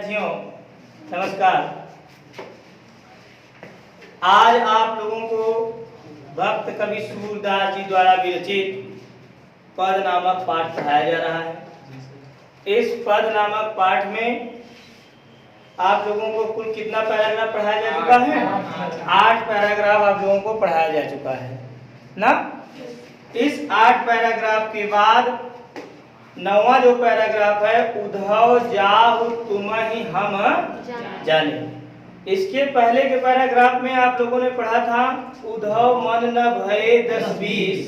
विद्यार्थियों नमस्कार। आज आप लोगों को भक्त कवि सूरदास जी द्वारा विरचित पद नामक पाठ पढ़ाया जा रहा है। इस पद नामक पाठ में आप लोगों को कुल कितना पैराग्राफ पढ़ाया जा चुका है? 8 पैराग्राफ आप लोगों को पढ़ाया जा चुका है ना। इस 8 पैराग्राफ के बाद 9वां जो पैराग्राफ है, उद्धव जाहु तुम्हि हम जाने। इसके पहले के पैराग्राफ में आप लोगों ने पढ़ा था, उद्धव मन न भये 10-20,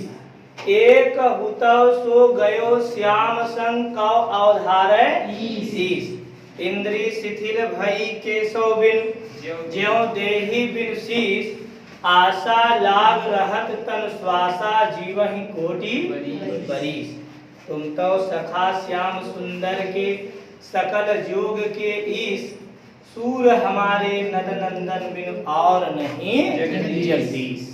एक हुतव सो गयो श्याम संग कौ अवधारै ईश। इंद्री शिथिल भई केशव बिन ज्यों देहि बिन शीश, आशा लाग रहत तन श्वासा जीवहि कोटि बरीस। तुम तो सखा श्याम सुंदर के सकल जोग के ईश, सूर हमारे नद नंदन बिन और नहीं जगदीश।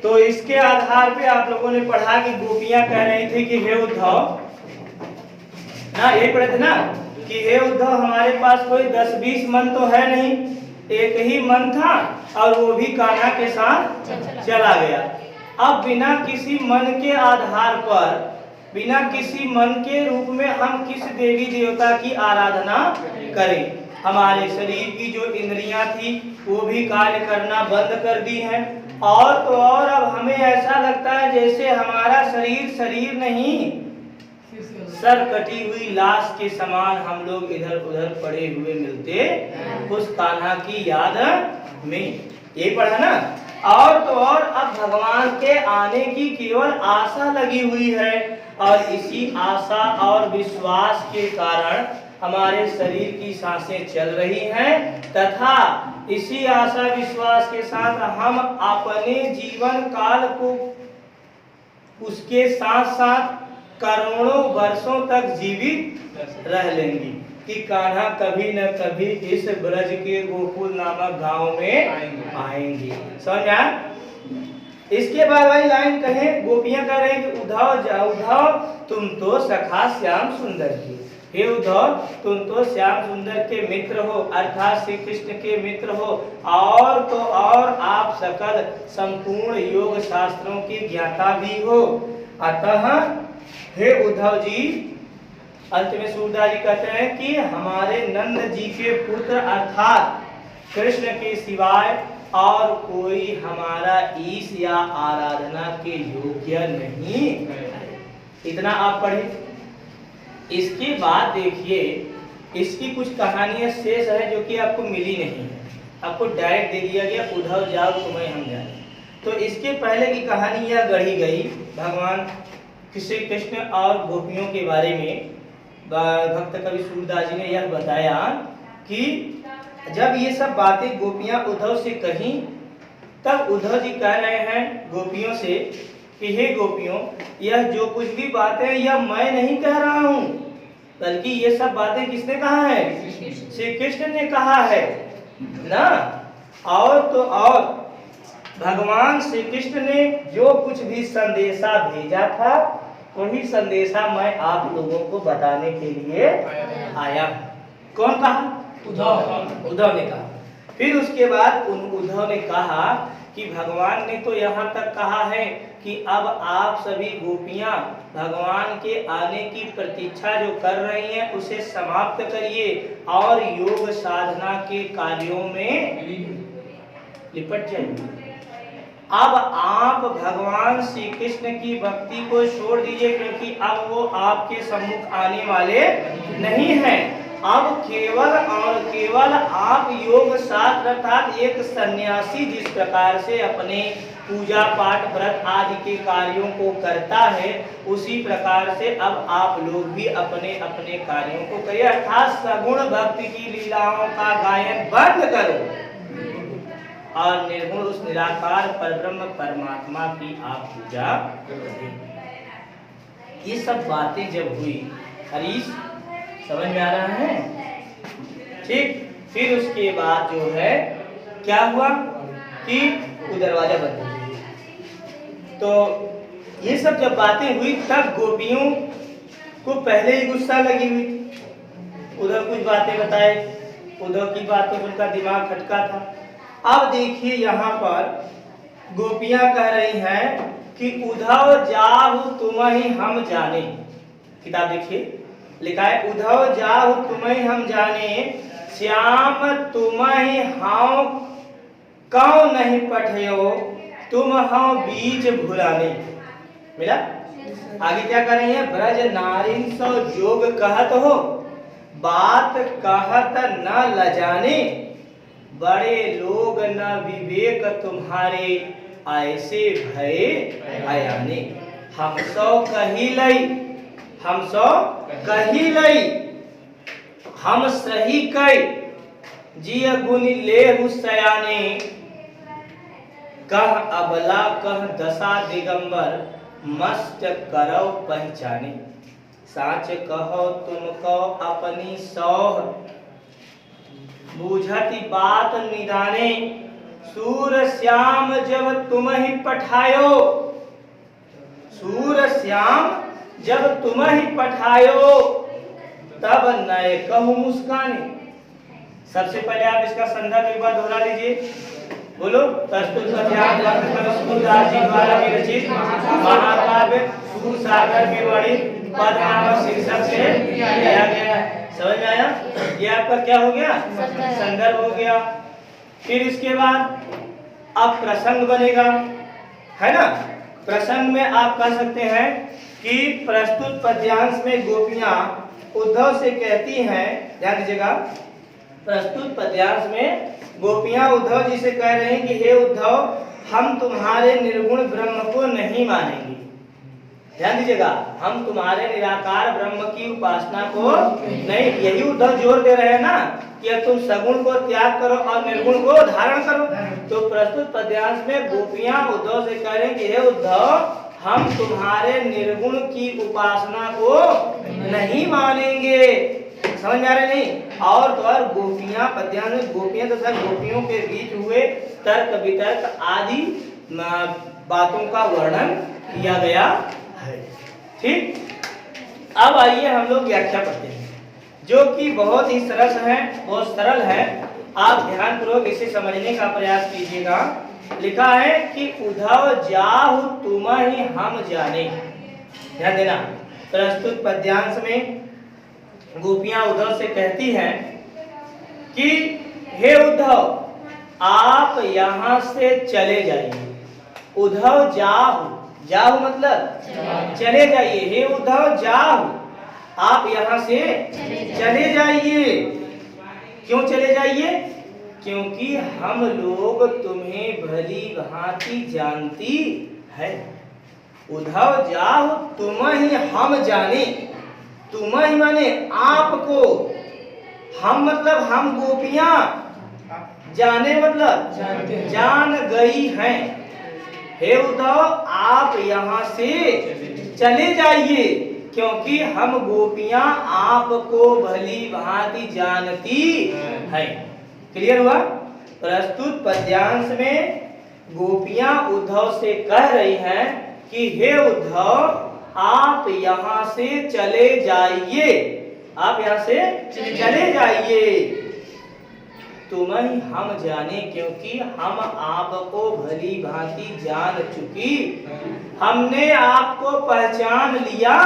तो इसके आधार पे आप लोगों ने पढ़ा कि गोपियां कह रही थी कि हे उद्धव ना, ये पढ़े थे ना कि हे उद्धव हमारे पास कोई 10-20 मन तो है नहीं, एक ही मन था और वो भी कान्हा के साथ चला गया। अब बिना किसी मन के आधार पर, बिना किसी मन के रूप में हम किस देवी देवता की आराधना करें? हमारे शरीर की जो इंद्रियां थी वो भी कार्य करना बंद कर दी हैं, और तो और अब हमें ऐसा लगता है जैसे हमारा शरीर शरीर नहीं, सर कटी हुई लाश के समान हम लोग इधर उधर पड़े हुए मिलते उस कान्हा की याद में। ये पढ़ा ना। और तो और अब भगवान के आने की केवल आशा लगी हुई है, और इसी आशा और विश्वास के कारण हमारे शरीर की सांसें चल रही हैं, तथा इसी आशा विश्वास के साथ हम अपने जीवन काल को उसके साथ साथ करोड़ों वर्षों तक जीवित रह लेंगे कि कान्हा कभी न कभी इस ब्रज के गोकुल नामक गांव में आएंगे। समझ आया? इसके बाद वाली लाइन कहे, गोपियां कह रहे हैं कि उद्धव तुम तो सखा श्याम सुंदर की, हे उद्धव तुम तो श्याम सुंदर के मित्र हो, अर्थात श्री कृष्ण के मित्र हो, और तो और आप सकल संपूर्ण योग शास्त्रों की ज्ञाता भी हो। अतः हे उद्धव जी, अंत में सूरदास जी कहते हैं कि हमारे नंद जी के पुत्र अर्थात कृष्ण के सिवाय और कोई हमारा ईश या आराधना के योग्य नहीं। इतना आप पढ़े। इसके बाद देखिए, इसकी कुछ कहानियां शेष है जो कि आपको मिली नहीं है, आपको डायरेक्ट दे दिया गया उद्धव जाओ तुम्हें हम जाने। तो इसके पहले की कहानी यह गढ़ी गई भगवान श्री कृष्ण और गोपियों के बारे में। भक्त कवि सूरदास जी ने यह बताया कि जब ये सब बातें गोपियां उद्धव से कहीं, तब उद्धव जी कह रहे हैं गोपियों से कि हे गोपियों, यह जो कुछ भी बातें यह मैं नहीं कह रहा हूँ, बल्कि ये सब बातें किसने कहा है? श्री कृष्ण ने कहा है ना। और तो और भगवान श्री कृष्ण ने जो कुछ भी संदेशा भेजा था वही संदेशा मैं आप लोगों को बताने के लिए आया। कौन कहा? उद्धव ने कहा। फिर उसके बाद उद्धव ने कहा कि भगवान ने तो यहाँ तक कहा है कि अब आप सभी गोपियां भगवान के आने की प्रतीक्षा जो कर रही हैं उसे समाप्त करिए और योग साधना के कार्यों में लिपट जाइए। अब आप भगवान श्री कृष्ण की भक्ति को छोड़ दीजिए, क्योंकि अब वो आपके सम्मुख आने वाले नहीं हैं। अब केवल और केवल आप योग शास्त्र अर्थात एक सन्यासी जिस प्रकार से अपने पूजा पाठ व्रत आदि के कार्यों को करता है, उसी प्रकार से अब आप लोग भी अपने अपने कार्यों को करिए, अर्थात सगुण भक्ति की लीलाओं का गायन बंद करो और निर्गुण उस निराकार परब्रह्म परमात्मा की आप पूजा करें। ये सब बातें जब हुई, हरीश समझ में आ रहा है? ठीक। फिर उसके बाद जो है क्या हुआ कि वो दरवाजा बंद हो गया। तो ये सब जब बातें हुई तब गोपियों को पहले ही गुस्सा लगी हुई थी उधर कुछ बातें बताए, उधर की बातों में उनका दिमाग खटका था। अब देखिए यहाँ पर गोपियां कह रही हैं कि उधव जाहु तुम्हि हम जाने। किताब देखिए लिखा है उधव जाहु तुम्हि हम जाने, श्याम तुम्हि हाउ कौ नहीं पठयो, तुम हाउ बीज भुलाने। मिला? आगे क्या कर रही है? ब्रज नारिन सो जोग कहत हो, बात कहत न लजाने, बड़े लोग न विवेक तुम्हारे, ऐसे भय अयाने। हम सो कही लई, हम सो कही लई, हम सही कई, जिय गुनि लेहु सयाने, कह अबला कह दशा दिगंबर, मस्त करौ पहचाने। साच कहो तुमको अपनी सौह, बूझती बात निदाने, सूर श्याम जब तुम्हि पठायो, सूर श्याम जब तुम्हि पठायो, तब नए कहूँ मुस्काने। सबसे पहले आप इसका संदर्भ एक बार दोहरा लीजिए, बोलो। प्रस्तुत पद्यांश सूरदास जी द्वारा विरचित महाकाव्य सूरसागर में वर्णित पद नामक शीर्षक से लिया गया है। समझ में आया? ये आपका क्या हो गया? संदर्भ हो गया। फिर इसके बाद अब प्रसंग बनेगा, है ना? प्रसंग में आप कह सकते हैं कि प्रस्तुत पद्यांश में गोपियां उद्धव से कहती हैं, ध्यान दीजिएगा, प्रस्तुत पद्यांश में गोपियां उद्धव जी से कह रहे हैं कि हे उद्धव, हम तुम्हारे निर्गुण ब्रह्म को नहीं मानेंगे। ध्यान दीजिएगा, हम तुम्हारे निराकार ब्रह्म की उपासना को नहीं, यही उद्धव जोर दे रहे हैं ना कि अब तुम सगुण को त्याग करो और निर्गुण को धारण करो। तो प्रस्तुत पद्यांश में गोपियां उद्धव से कह रहे हैं कि हे उद्धव, हम तुम्हारे निर्गुण की उपासना को नहीं मानेंगे। समझ में आ रहा नहीं? और तो और गोपियां, पद्यांश में गोपियां तथा गोपियों के बीच हुए तर्क वितर्क आदि बातों का वर्णन किया गया है। ठीक, अब आइए हम लोग व्याख्या पढ़ते हैं, जो कि बहुत ही सरस है, बहुत सरल है। आप ध्यान पूर्वक इसे समझने का प्रयास कीजिएगा। लिखा है कि उद्धव जाहु तुम्हि हम जाने। ध्यान देना, प्रस्तुत पद्यांश में गोपियां उद्धव से कहती हैं कि हे उद्धव, आप यहाँ से चले जाइए। उद्धव जाहु, जाहु मतलब चले जाइए। हे उद्धव जाहु, आप यहाँ से चले जाइए। क्यों चले जाइए? क्योंकि हम लोग तुम्हें भली भांति जानती है। उद्धव जाहु तुम्हि हम जाने, तुम्हि माने आपको, हम मतलब हम गोपियां, जाने मतलब जान गई हैं। हे उद्धव, आप यहाँ से चले जाइए, क्योंकि हम गोपियां आपको भली भांति जानती हैं। क्लियर हुआ? प्रस्तुत पद्यांश में गोपियां उद्धव से कह रही हैं कि हे उद्धव, आप यहाँ से चले जाइए, आप यहाँ से चले जाइए। तुम्हें हम जाने, क्योंकि हम आपको भली भांति जान चुकी, हमने आपको पहचान लिया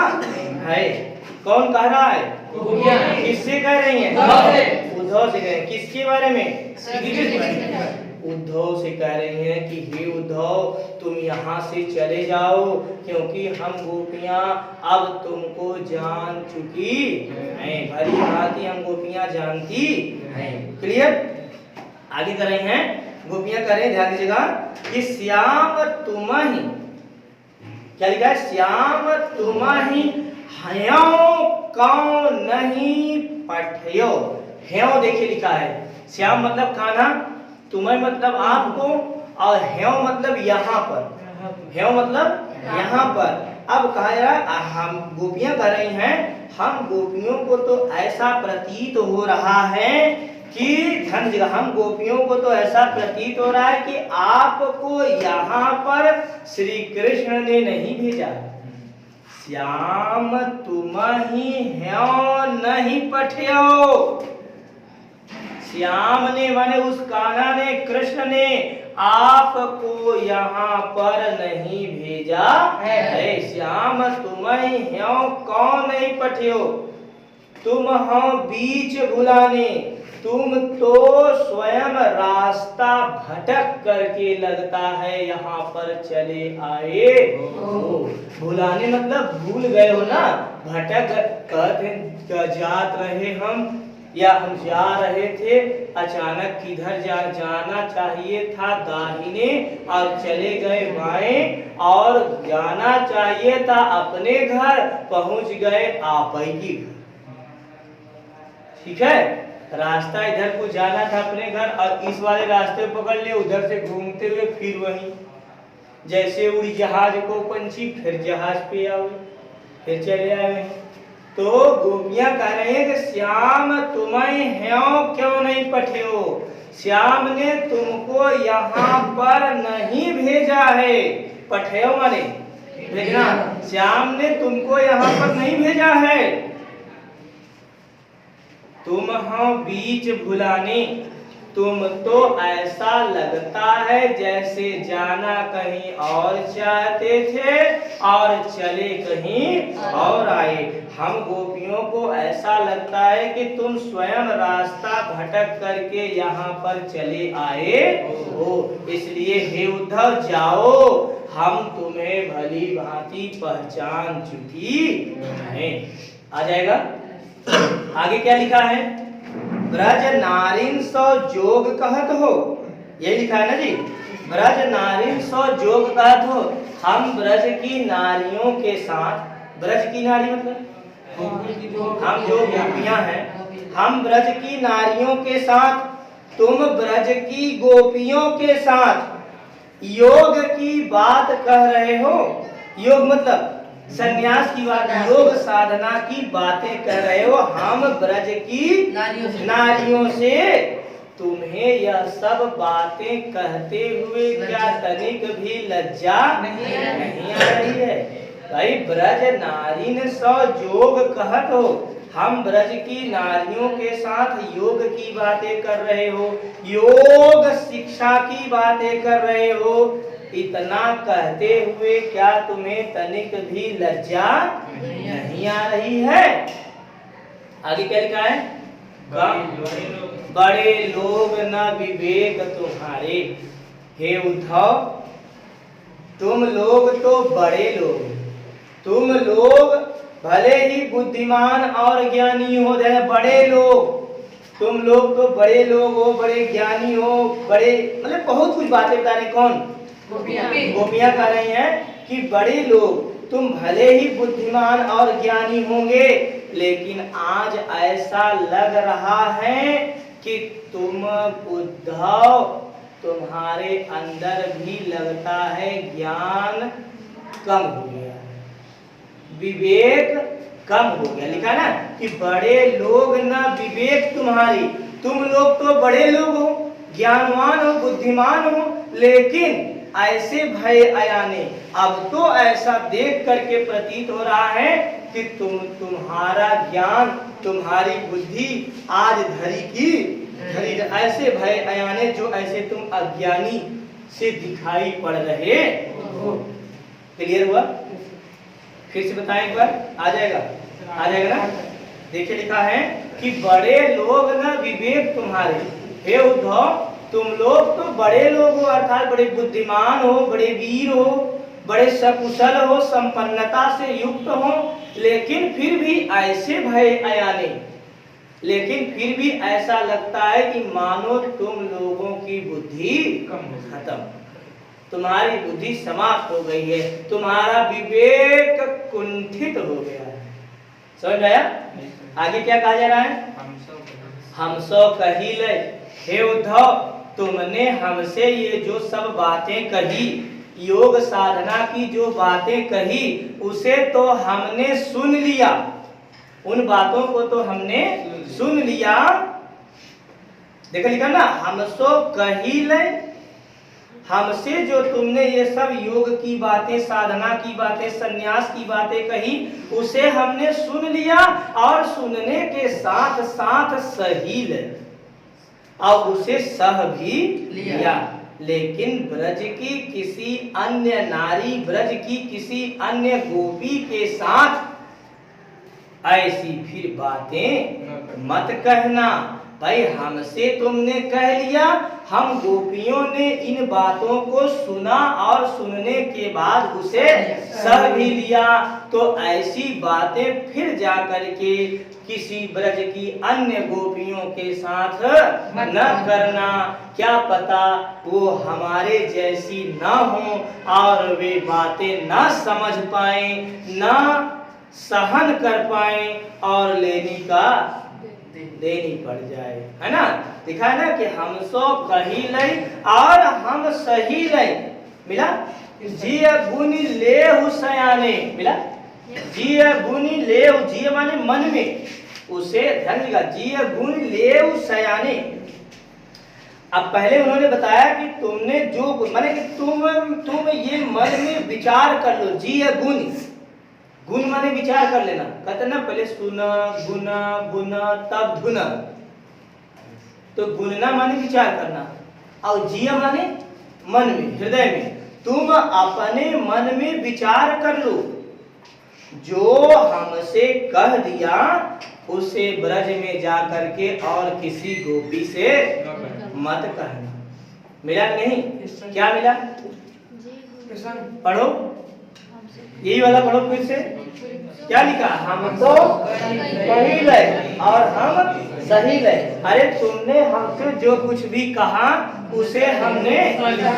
है। कौन कह रहा है? किससे कह रही हैं? उद्धव से कह रहे हैं। किसके बारे में? उद्धव से कह रही हैं कि हे उद्धव, तुम यहाँ से चले जाओ, क्योंकि हम गोपियां अब तुमको जान चुकी हैं, भली भांति हम गोपियां जानती हैं। क्लियर? आगे कर रही हैं गोपियां, कह रहे हैं, ध्यान दीजिएगा, कि श्याम तुम्हि, क्या लिखा है? श्याम तुम्हि ह्यों कौ नहीं पठयो। ह्यों देखिए लिखा है, श्याम मतलब कान्हा, तुम्हें मतलब आपको, और ह्यों मतलब यहाँ पर, ह्यों मतलब यहाँ पर। अब कहा जा रहा है, हम गोपियां कह रही हैं, हम गोपियों को तो ऐसा प्रतीत हो रहा है कि, ध्यान दीजिएगा, हम गोपियों को तो ऐसा प्रतीत हो रहा है कि आपको यहाँ पर श्री कृष्ण ने नहीं भेजा, श्याम तुम ही हैं नहीं पठियो। श्याम ने माने उस कान्हा ने, कृष्ण ने आपको यहाँ पर नहीं भेजा है। श्याम तुम ही हैं कौन नहीं पठियो। तुम हो बीच भुलाने, तुम तो स्वयं रास्ता भटक करके लगता है यहाँ पर चले आए हो। भुलाने मतलब भूल गए हो ना, भटक कहते जात रहे हम, या हम जा रहे थे, अचानक किधर जाना चाहिए था दाहिने और चले गए बाएं, और जाना चाहिए था अपने घर, पहुंच गए आपई की घर। ठीक है, रास्ता इधर को जाना था अपने घर और इस वाले रास्ते पकड़ लिए, उधर से घूमते हुए फिर वहीं, जैसे उड़ी जहाज को पंछी, फिर जहाज पे आओ, फिर चले आए वहीं। तो गोपियां कह रहे हैं कि श्याम तुम्हें हैं क्यों नहीं पठियो। श्याम ने तुमको यहाँ पर नहीं भेजा है। पठियो माने भेजना, श्याम ने तुमको यहाँ पर नहीं भेजा है। तुम हो बीच भुलाने, तुम तो ऐसा लगता है जैसे जाना कहीं और चाहते थे और चले कहीं और आए। हम गोपियों को ऐसा लगता है कि तुम स्वयं रास्ता भटक करके यहाँ पर चले आए हो, इसलिए हे उद्धव जाओ, हम तुम्हें भली भांति पहचान चुकी हैं। आ जाएगा। आगे क्या लिखा है, ब्रज नारिन सो जोग कहत हो, ये लिखा है ना जी, ब्रज नारिन सो जोग कहत हो। हम ब्रज की नारियों के साथ, ब्रज की नारी मतलब हम जो गोपियां हैं, हम ब्रज की नारियों के साथ, तुम ब्रज की गोपियों के साथ योग की बात कह रहे हो। योग मतलब संन्यास की बात, योग साधना की बातें कर रहे हो। हम ब्रज की नारियों से तुम्हें यह सब बातें कहते हुए क्या तनिक भी लज्जा नहीं आ रही है। भाई ब्रज नारिन सो जोग कहत हो, हम ब्रज की नारियों के साथ योग की बातें कर रहे हो, योग शिक्षा की बातें कर रहे हो। इतना कहते हुए क्या तुम्हें तनिक भी लज्जा नहीं आ रही है। आगे क्या लिखा है, बड़े लोग न विवेक तुम्हारे। हे उद्धव, तुम लोग तो बड़े लोग, तुम लोग भले ही बुद्धिमान और ज्ञानी हो, बड़े लोग, तुम लोग तो बड़े लोग हो, बड़े ज्ञानी हो, बड़े मतलब बहुत कुछ बातें बता रहे। कौन? गोपियां कह रही हैं कि बड़े लोग, तुम भले ही बुद्धिमान और ज्ञानी होंगे, लेकिन आज ऐसा लग रहा है कि तुम उद्धव, तुम्हारे अंदर भी लगता है ज्ञान कम हो गया, विवेक कम हो गया। लिखा ना कि बड़े लोग न विवेक तुम्हारी, तुम लोग तो बड़े लोग हो, ज्ञानवान हो, बुद्धिमान हो, लेकिन ऐसे भय अयाने। अब तो ऐसा देख करके प्रतीत हो रहा है कि तुम्हारा ज्ञान, तुम्हारी बुद्धि आज धरी की धरी, ऐसे भय अयाने जो ऐसे तुम अज्ञानी से दिखाई पड़ रहे हो। क्लियर हुआ? फिर से बताएं एक बार, आ जाएगा ना। देखिए लिखा है कि बड़े लोग न विवेक तुम्हारे। हे उद्धव, तुम लोग तो बड़े लोग हो, अर्थात बड़े बुद्धिमान हो, बड़े वीर हो, बड़े सकुशल हो, संपन्नता से युक्त हो, लेकिन फिर भी ऐसे भय अयाने, लेकिन फिर भी ऐसा लगता है कि मानो तुम लोगों की बुद्धि खत्म, तुम्हारी बुद्धि समाप्त हो गई है, तुम्हारा विवेक कुंठित हो गया है। समझ आया? आगे क्या कहा जा रहा है, हम सो कही ले। हे उद्धव, तुमने हमसे ये जो सब बातें कही, योग साधना की जो बातें कही, उसे तो हमने सुन लिया, उन बातों को तो हमने सुन लिया। देखो लिखा ना, हम सो कही ले, हमसे जो तुमने ये सब योग की बातें, साधना की बातें, संन्यास की बातें कही, उसे हमने सुन लिया और सुनने के साथ साथ सही ले और उसे सह भी लिया। लेकिन ब्रज की किसी अन्य नारी, ब्रज की किसी अन्य गोपी के साथ ऐसी फिर बातें मत कहना। भाई हमसे तुमने कह लिया, हम गोपियों ने इन बातों को सुना और सुनने के बाद उसे सह भी लिया, तो ऐसी बातें फिर जा करके किसी ब्रज की अन्य गोपियों के साथ न करना। क्या पता वो हमारे जैसी न हो और वे बातें न समझ पाए, न सहन कर पाए और देनी पड़ जाए, है ना। दिखा है ना कि हम सो कही लई और हम सही लई। मिला जिय गुनी लेहु सयाने, मिला जिय गुनी लेहु, जिय माने मन में, उसे ध्यान देगा, जिय गुण लेहु सयाने। अब पहले उन्होंने बताया कि तुमने जो माने कि तुम ये मन में विचार कर लो। जिय गुण, गुण माने विचार कर लेना, कहते ना पहले सुन गुण गुण तब धुन, तो गुणना माने विचार करना और जिया माने मन में, हृदय में। तुम अपने मन में विचार कर लो, जो हमसे कह दिया उसे ब्रज में जा करके और किसी गोपी से मत कहना। मिला कि नहीं? क्या मिला? पढ़ो, यही वाला पढ़ो फिर से। क्या लिखा? हम तो कही ले और हम सही ले। अरे तुमने हमसे जो कुछ भी कहा उसे हमने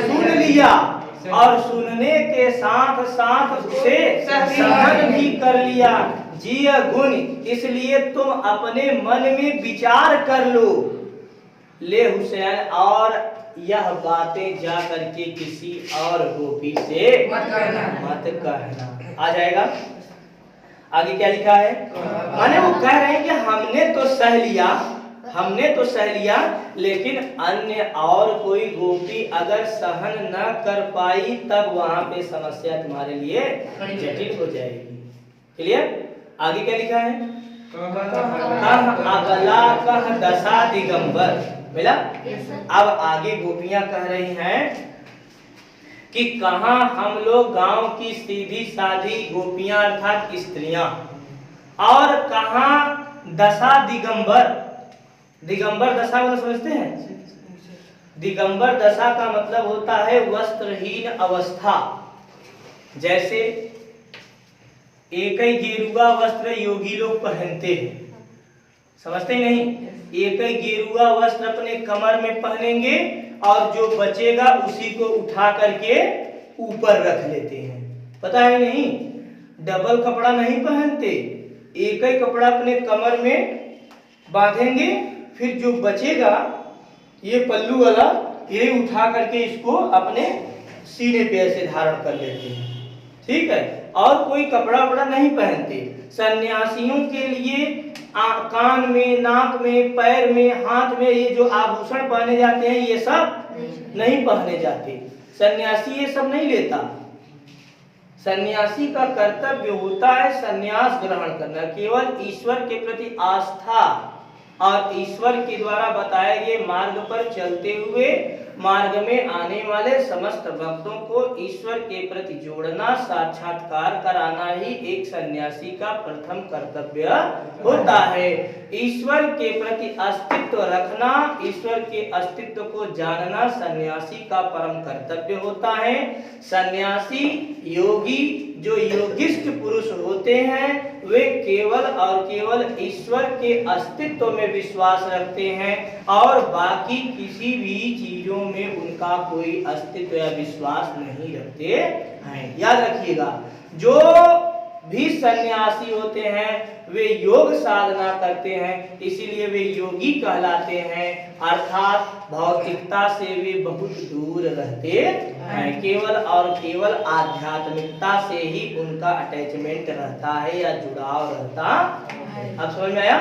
सुन लिया और सुनने के साथ साथ उसे सहन भी कर लिया। जिय गुण, इसलिए तुम अपने मन में विचार कर लो। ले हुसैन, और यह बातें जा करके किसी और गोपी से मत कहना। आ जाएगा आगे क्या लिखा है? माने वो कह रहे हैं कि हमने तो सह लिया, लेकिन अन्य और कोई गोपी अगर सहन न कर पाई तब वहां पे समस्या तुम्हारे लिए जटिल हो जाएगी। क्लियर? आगे क्या लिखा है? कह अगला कह दशा दिगंबर। मिला? अब आगे गोपियां कह रही हैं कि कहां हम लोग गांव की सीधी साधी गोपियां अर्थात स्त्रियां, और कहां दशा दिगंबर। दिगंबर दशा मतलब समझते हैं? दिगंबर दशा का मतलब होता है वस्त्रहीन अवस्था। जैसे एक ही गेरुआ वस्त्र योगी लोग पहनते हैं, समझते नहीं? एक ही गेरुआ वस्त्र अपने कमर में पहनेंगे और जो बचेगा उसी को उठा करके ऊपर रख लेते हैं। पता है नहीं? डबल कपड़ा नहीं पहनते, एक ही कपड़ा अपने कमर में बांधेंगे, फिर जो बचेगा ये पल्लू वाला ये उठा करके इसको अपने सीने पे ऐसे धारण कर लेते हैं। ठीक है? और कोई कपड़ा वपड़ा नहीं पहनते। सन्यासियों के लिए कान में, नाक में, पैर में, हाथ में ये जो आभूषण पहने जाते हैं ये सब नहीं पहने जाते। सन्यासी ये सब नहीं लेता। सन्यासी का कर्तव्य होता है सन्यास ग्रहण करना, केवल ईश्वर के प्रति आस्था और ईश्वर के द्वारा बताए गए मार्ग पर चलते हुए मार्ग में आने वाले समस्त भक्तों को ईश्वर के प्रति जोड़ना, साक्षात्कार कराना ही एक सन्यासी का प्रथम कर्तव्य होता है। ईश्वर के प्रति अस्तित्व रखना, ईश्वर के अस्तित्व को जानना सन्यासी का परम कर्तव्य होता है। सन्यासी योगी जो योगिष्ठ पुरुष होते हैं वे केवल और केवल ईश्वर के अस्तित्व में विश्वास रखते हैं और बाकी किसी भी चीजों में उनका कोई अस्तित्व या विश्वास नहीं रखते हैं। याद रखिएगा, जो भी सन्यासी होते हैं वे योग साधना करते हैं, इसीलिए वे योगी कहलाते हैं, अर्थात भौतिकता से वे बहुत दूर रहते हैं। केवल और केवल आध्यात्मिकता से ही उनका अटैचमेंट रहता है या जुड़ाव रहता है। अब समझ में आया?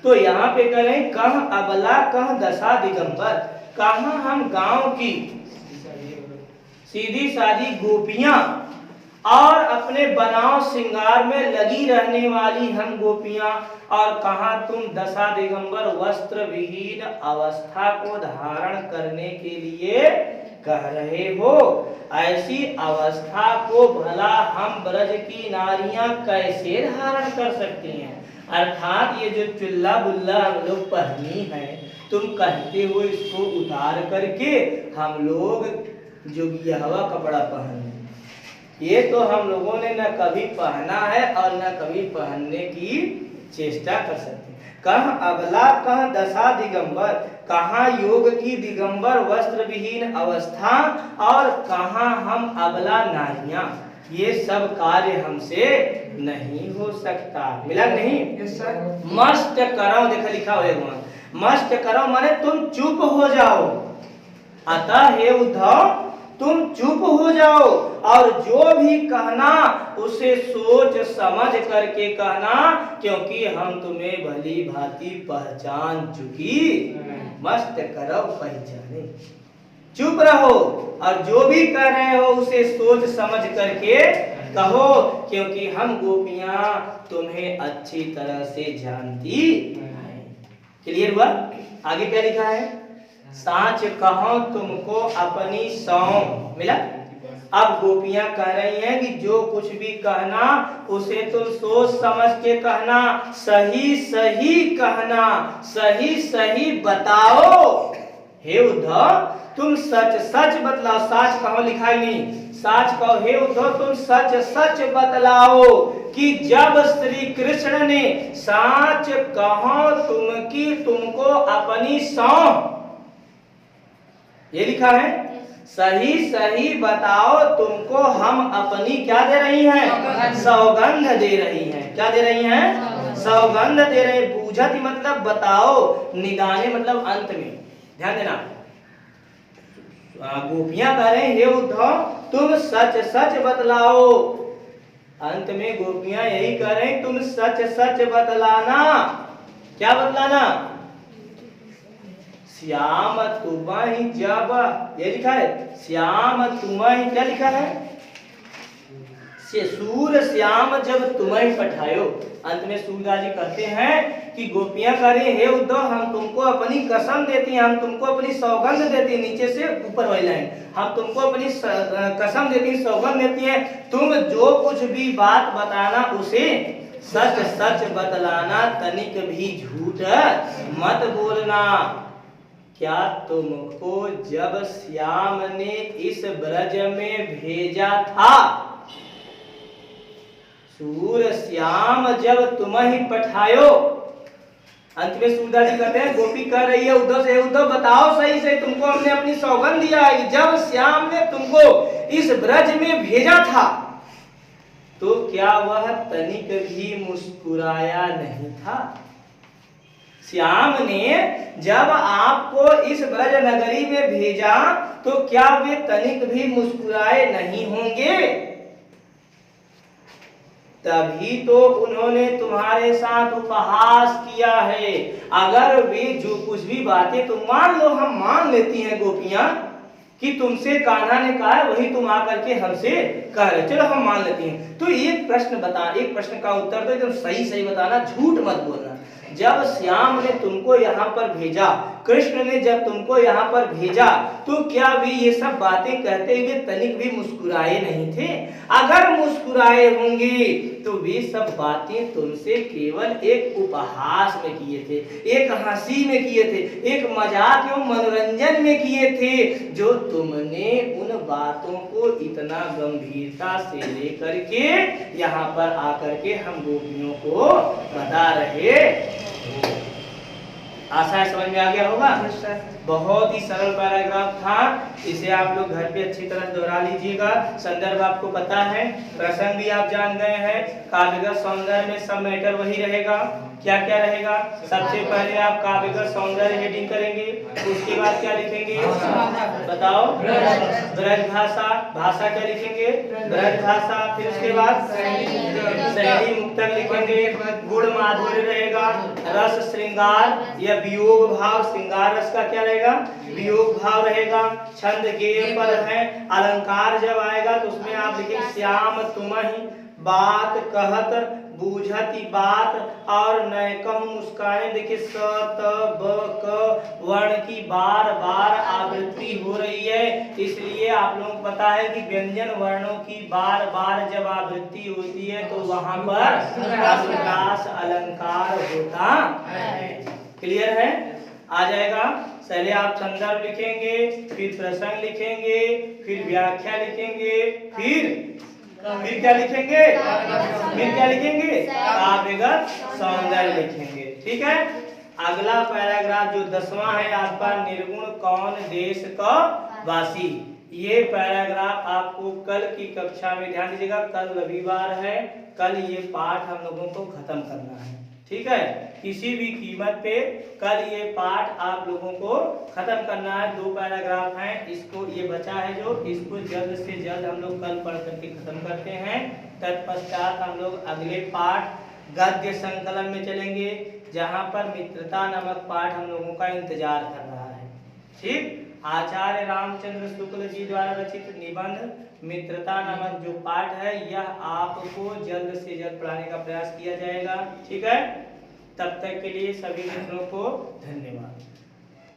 तो यहाँ पे कह रहे हैं कह अबला कह दशा दिगंबर। कहाँ हम गांव की सीधी सादी गोपियां और अपने बनाव श्रृंगार में लगी रहने वाली हम गोपियां, और कहा तुम दशा दिगंबर वस्त्र विहीन अवस्था को धारण करने के लिए कह रहे हो। ऐसी अवस्था को भला हम ब्रज की नारियां कैसे धारण कर सकती हैं? अर्थात ये जो चुल्ला बुल्ला हम लोग पहनी है, तुम कहते हो इसको उतार करके हम लोग जोगियावा कपड़ा पहने, ये तो हम लोगों ने न कभी पहना है और न कभी पहनने की चेष्टा कर सकते। कह अबला कह दशा दिगंबर, कहाँ योग की दिगंबर वस्त्र विहीन अवस्था, और कहाँ हम अबला नारियां, ये सब कार्य हमसे नहीं हो सकता। मिला नहीं? मस्त करो, देखा लिखा हुआ मस्त करो माने तुम चुप हो जाओ। अतः हे उद्धव तुम चुप हो जाओ, और जो भी कहना उसे सोच समझ करके कहना, क्योंकि हम तुम्हें भली भांति पहचान चुकी। मस्त करो पहचाने, चुप रहो और जो भी कह रहे हो उसे सोच समझ करके कहो, क्योंकि हम गोपियां तुम्हें अच्छी तरह से जानती हैं। क्लियर हुआ? आगे क्या लिखा है? साच कहो तुमको अपनी सौं। मिला? अब गोपियां कह रही हैं कि जो कुछ भी कहना उसे तुम सोच समझ के कहना, सही सही कहना, सही सही बताओ। हे उद्धव तुम सच सच बतलाओ। साच कहो लिखा ही नहीं, साच कहो। हे उद्धव तुम सच सच बतलाओ कि जब श्री कृष्ण ने साच कहो तुमको अपनी सौं, ये लिखा है, सही सही बताओ तुमको हम अपनी क्या दे रही हैं? सौगंध दे रही हैं। क्या दे रही हैं? सौगंध दे रही। बूझत मतलब बताओ, निदाने मतलब अंत में। ध्यान देना, गोपियां कह रहे हैं हे उद्धव तुम सच सच बतलाओ। अंत में गोपियां यही कह रहे हैं तुम सच सच बतलाना। क्या बतलाना? श्याम तुम्हें जब, ये लिखा है श्याम तुम्हें, क्या लिखा है? सूर श्याम जब तुम्हें पठायो। अंत में सूरदास जी कहते हैं कि गोपियां कह रही हे उद्धव हम तुमको अपनी कसम देती हैं, हम तुमको अपनी सौगंध देती हैं। नीचे से ऊपर वाली लाइन, हम तुमको अपनी कसम देती हैं, सौगंध देती हैं, तुम जो कुछ भी बात बताना उसे सच सच बतलाना, तनिक भी झूठ मत बोलना। क्या तुमको जब श्याम ने इस ब्रज में भेजा था, सूर श्याम जब तुम्हें पठायो। अंत में सूरदास जी कहते हैं, गोपी कह रही है उद्धव से, उद्धव बताओ सही से, तुमको हमने अपनी सौगंध दिया है जब श्याम ने तुमको इस ब्रज में भेजा था तो क्या वह तनिक भी मुस्कुराया नहीं था? श्याम ने जब आपको इस ब्रज नगरी में भेजा तो क्या वे तनिक भी मुस्कुराए नहीं होंगे? तभी तो उन्होंने तुम्हारे साथ उपहास किया है। अगर वे जो कुछ भी बातें तुम मान लो, हम मान लेती हैं गोपियां कि तुमसे कान्हा ने कहा है वही तुम आकर के हमसे कह रहे, चलो हम मान लेती हैं। तो एक प्रश्न बता, एक प्रश्न का उत्तर दो, एकदम सही सही बताना, झूठ मत बोलना। जब श्याम ने तुमको यहाँ पर भेजा, कृष्ण ने जब तुमको यहाँ पर भेजा तो क्या वे ये सब बातें कहते हुए तनिक भी मुस्कुराए नहीं थे? अगर मुस्कुराए होंगे तो वे सब बातें तुमसे केवल एक उपहास में किए थे, एक हंसी में किए थे, एक मजाक एवं मनोरंजन में किए थे, जो तुमने उन बातों को इतना गंभीरता से लेकर के यहाँ पर आकर के हम गोपियों को बता रहे। आशा है समझ में आ गया होगा। बहुत ही सरल पैराग्राफ था, इसे आप लोग घर पे अच्छी तरह दोहरा लीजिएगा। संदर्भ आपको पता है, प्रसंग भी आप जान गए हैं। काव्यगत सौंदर्य में सब मैटर वही रहेगा। क्या क्या रहेगा? सबसे पहले आप काव्यगत सौंदर्य हेडिंग करेंगे, उसके बाद क्या लिखेंगे बताओ? ब्रज भाषा। भाषा क्या लिखेंगे? ब्रज भाषा। फिर उसके बाद शैली मुक्तक लिखेंगे। गुण माधुर्य रहेगा। रस श्रृंगार या वियोग भाव। श्रृंगार रस का क्या रहेगा? वियोग भाव रहेगा। छंद गेय पद है। अलंकार जब आएगा तो उसमें आप लिखेंगे श्याम तुम्हि बात कहत बूझती बात और नय कहूं मुस्कान। देखिए स त ब क वर्ण की बार बार आवृत्ति हो रही है, इसलिए आप लोगों को पता है कि व्यंजन वर्णों की बार बार जब आवृत्ति होती है तो वहां पर अनुप्रास अलंकार होता है। क्लियर है? आ जाएगा। पहले आप संदर्भ लिखेंगे, फिर प्रसंग लिखेंगे, फिर व्याख्या लिखेंगे, फिर क्या लिखेंगे? फिर क्या लिखेंगे? काव्यगत सौंदर्य लिखेंगे। ठीक है। अगला पैराग्राफ जो 10वां है आपका, निर्गुण कौन देश का वासी। ये पैराग्राफ आपको कल की कक्षा में, ध्यान दीजिएगा कल रविवार है, कल ये पाठ हम लोगों को खत्म करना है। ठीक है। किसी भी कीमत पे कल ये पाठ आप लोगों को खत्म करना है। 2 पैराग्राफ हैं, इसको ये बचा है जो, इसको जल्द से जल्द हम लोग कल पढ़ करके खत्म करते हैं। तत्पश्चात हम लोग अगले पाठ गद्य संकलन में चलेंगे, जहां पर मित्रता नामक पाठ हम लोगों का इंतजार कर रहा है। ठीक। आचार्य रामचंद्र शुक्ल जी द्वारा रचित निबंध मित्रता नामक जो पाठ है, यह आपको जल्द से जल्द पढ़ाने का प्रयास किया जाएगा। ठीक है। तब तक के लिए सभी मित्रों को धन्यवाद।